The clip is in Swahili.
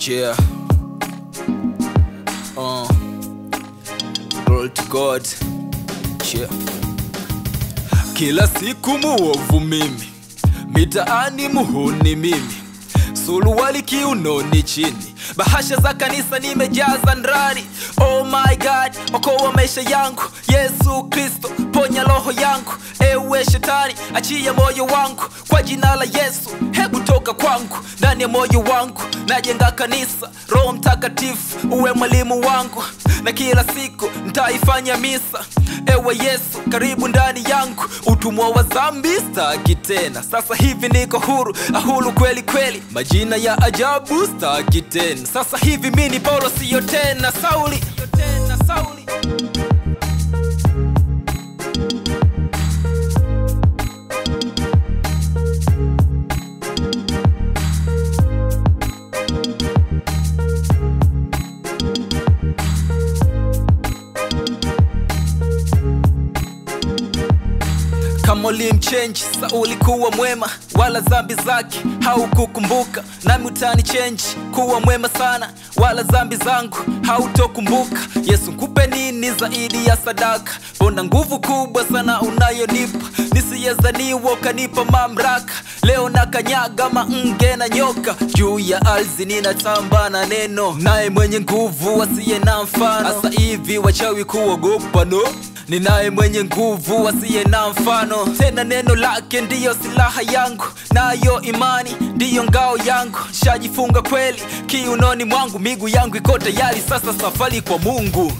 Yeah. Glory to God. Yeah. Kila siku muovu mimi, mitaani muhuni mimi, suruali kiunoni chini, bahasha za kanisa nimejaza ndani. Oh my God, okoa maisha yangu. Yesu Kristo, ponya roho yangu. Ewe shetani, achia moyo wangu. Kwa jina la Yesu, hebu toka kwangu. Ndani ya moyo wangu najenga kanisa. Roho Mtakatifu uwe mwalimu wangu, na kila siku nitaifanya misa. Ewe Yesu, karibu ndani yangu. Utumwa wa dhambi sitaki tena. Sasa hivi niko huru, ahuru kweli kweli. Majina ya ajabu sitaki tena. Sasa hivi mimi Paulo sio tena Sauli. Kama ulimchange Sauli kuwa mwema, wala dhambi zake haukukumbuka, nami utani change kuwa mwema sana, wala dhambi zangu hautokumbuka. Yesu, nikupe nini zaidi ya sadaka? Bona nguvu kubwa sana unayonipa, nisiyezaniwa kanipa mamlaka. Leo nakanyaga mange na nyoka, juu ya ardhi ninatamba na neno. Naye mwenye nguvu asiye na mfano, asa hivi wachawi kuogopa no. Ninaye mwenye nguvu asiye na mfano, tena neno lake ndiyo silaha yangu, nayo imani ndiyo ngao yangu. Shajifunga kweli kiunoni mwangu, miguu yangu iko tayari sasa safari kwa Mungu.